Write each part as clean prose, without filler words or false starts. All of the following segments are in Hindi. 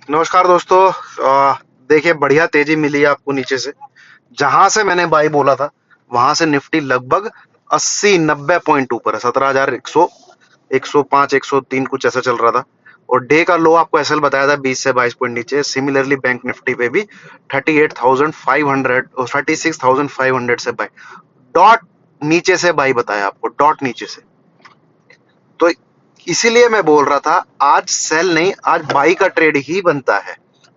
नमस्कार दोस्तों। देखिए, बढ़िया तेजी मिली है आपको नीचे से। जहां से मैंने बाई बोला था वहां से निफ्टी लगभग 80-90 पॉइंट ऊपर है। 17,100, 105, 103 कुछ ऐसा चल रहा था। और डे का लो आपको एसएल बताया था 20 से 22 पॉइंट नीचे। सिमिलरली बैंक निफ्टी पे भी 38,500 और 36,500 से बाई, डॉट नीचे से बाई बताया आपको, डॉट नीचे से। तो इसीलिए मैं बोल रहा था आज सेल नहीं, आज बाई का ट्रेड ही बनता है।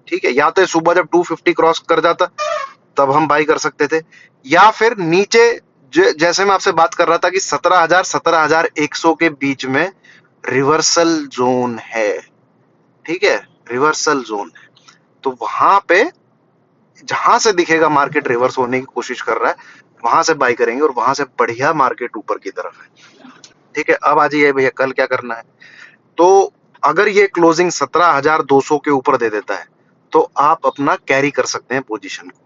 ठीक है, या तो सुबह जब 250 क्रॉस कर जाता तब हम बाई कर सकते थे, या फिर नीचे जैसे मैं आपसे बात कर रहा था कि 17,000 17,100 के बीच में रिवर्सल जोन है। ठीक है, रिवर्सल जोन है। तो वहां पे जहां से दिखेगा मार्केट रिवर्स होने की कोशिश कर रहा है, वहां से बाई करेंगे और वहां से बढ़िया मार्केट ऊपर की तरफ है। ठीक है, अब आ जाइए भैया, कल क्या करना है। तो अगर ये क्लोजिंग 17,200 के ऊपर दे देता है तो आप अपना कैरी कर सकते हैं पोजीशन को।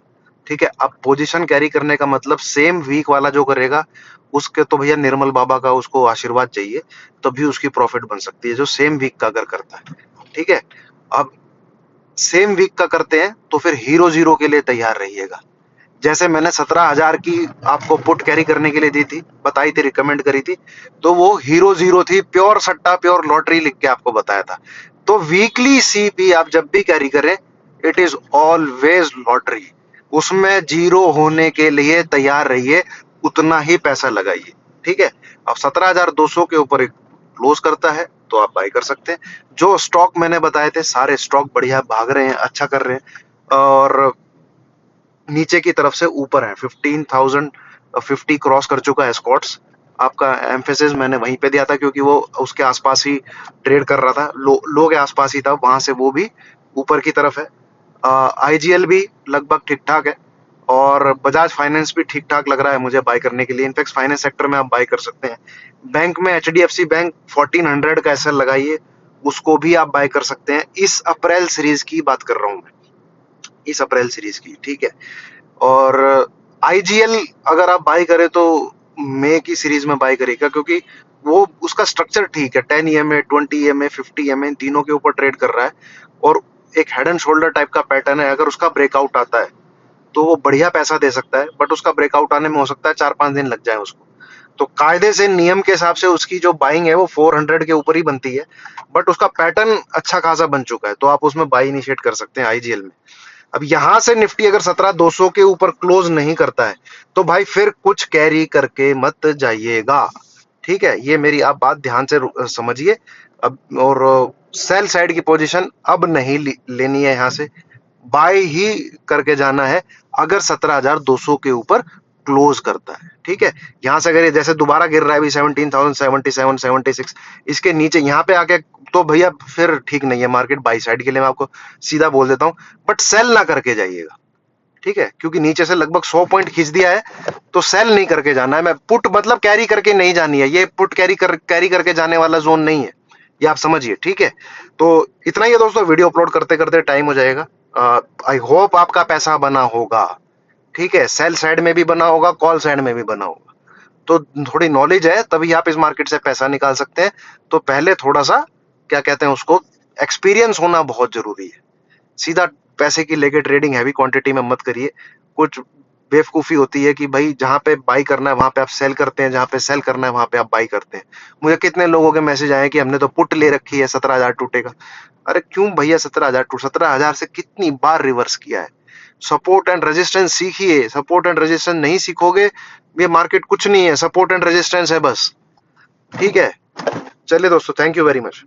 ठीक है, अब पोजीशन कैरी करने का मतलब सेम वीक वाला जो करेगा उसके तो भैया निर्मल बाबा का उसको आशीर्वाद चाहिए, तभी उसकी प्रॉफिट बन सकती है जो सेम वीक का अगर करता है। ठीक है, अब सेम वीक का करते हैं तो फिर हीरो जीरो के लिए तैयार रहिएगा। जैसे मैंने 17,000 की आपको पुट कैरी करने के लिए दी थी, बताई थी, रिकमेंड करी थी, तो वो हीरो जीरो थी, प्योर सट्टा, प्योर लॉटरी लिख के आपको बताया था। तो वीकली सीपी आप जब भी कैरी करें, इट इज ऑलवेज लॉटरी। उसमें जीरो होने के लिए तैयार रहिए, उतना ही पैसा लगाइए। ठीक है, अब 17,200 के ऊपर एक क्लोज करता है तो आप बाई कर सकते हैं। जो स्टॉक मैंने बताए थे सारे स्टॉक बढ़िया भाग रहे हैं, अच्छा कर रहे हैं, और नीचे की तरफ से ऊपर है। 15,050 क्रॉस कर चुका है स्कॉट्स। आपका एम्फेसिस मैंने वहीं पे दिया था क्योंकि वो उसके आसपास ही ट्रेड कर रहा था, लो के आसपास ही था, वहां से वो भी ऊपर की तरफ है। आईजीएल भी लगभग ठीक ठाक है, और बजाज फाइनेंस भी ठीक ठाक लग रहा है मुझे बाय करने के लिए। इनफैक्ट फाइनेंस सेक्टर में आप बाय कर सकते हैं। बैंक में एचडीएफसी बैंक 1400 का एसएल लगाइए, उसको भी आप बाय कर सकते हैं। इस अप्रैल सीरीज की बात कर रहा हूं मैं, इस अप्रैल सीरीज की। ठीक है, और आईजीएल अगर आप बाई करें तो मई की सीरीज में बाई करेगा, क्योंकि वो उसका स्ट्रक्चर ठीक है। 10 ईएमए, 20 ईएमए, 50 ईएमए, इन तीनों के ऊपर ट्रेड कर रहा है, और एक हेड एंड शोल्डर टाइप का पैटर्न है। अगर उसका ब्रेकआउट आता है तो वो बढ़िया पैसा दे सकता है, बट उसका ब्रेकआउट आने में हो सकता है 4-5 दिन लग जाए उसको। तो कायदे से, नियम के हिसाब से उसकी जो बाइंग है वो 400 के ऊपर ही बनती है, बट उसका पैटर्न अच्छा खासा बन चुका है, तो आप उसमें बाई इनिशिएट कर सकते हैं आईजीएल में। अब यहां से निफ्टी अगर 17,200 के ऊपर क्लोज नहीं करता है तो भाई फिर कुछ कैरी करके मत जाइएगा। ठीक है, ये मेरी आप बात ध्यान से समझिए। अब और सेल साइड की पोजीशन अब नहीं लेनी है, यहाँ से बाय ही करके जाना है अगर 17,200 के ऊपर क्लोज करता है। ठीक है, यहां से अगर ये जैसे दोबारा गिर रहा है अभी 17,077, 76, इसके नीचे यहाँ पे आके, तो भैया फिर ठीक नहीं है मार्केट बाई साइड के लिए, मैं आपको सीधा बोल देता हूँ। बट सेल ना करके जाइएगा। ठीक है, क्योंकि नीचे से लगभग 100 पॉइंट खींच दिया है, तो सेल नहीं करके जाना है। मैं पुट मतलब कैरी करके नहीं जानी है, ये पुट कैरी करके जाने वाला जोन नहीं है, ये आप समझिए। ठीक है, तो इतना ही है दोस्तों, वीडियो अपलोड करते करते टाइम हो जाएगा। आई होप आपका पैसा बना होगा। ठीक है, सेल साइड में भी बना होगा, कॉल साइड में भी बना होगा, तो थोड़ी नॉलेज है तभी आप इस मार्केट से पैसा निकाल सकते हैं। तो पहले थोड़ा सा, क्या कहते हैं उसको, एक्सपीरियंस होना बहुत जरूरी है। सीधा पैसे की लेके ट्रेडिंग हैवी क्वांटिटी में मत करिए। कुछ बेवकूफी होती है कि भाई जहां पे बाई करना है वहां पे आप सेल करते हैं, जहां पे सेल करना है वहां पे आप बाई करते हैं। मुझे कितने लोगों के मैसेज आए कि हमने तो पुट ले रखी है, 17,000 टूटेगा। अरे क्यों भैया 17,000 टूट, 17,000 से कितनी बार रिवर्स किया है। सपोर्ट एंड रेजिस्टेंस सीखिए, सपोर्ट एंड रेजिस्टेंस नहीं सीखोगे ये मार्केट कुछ नहीं है, सपोर्ट एंड रेजिस्टेंस है बस। ठीक है, चलिए दोस्तों, थैंक यू वेरी मच।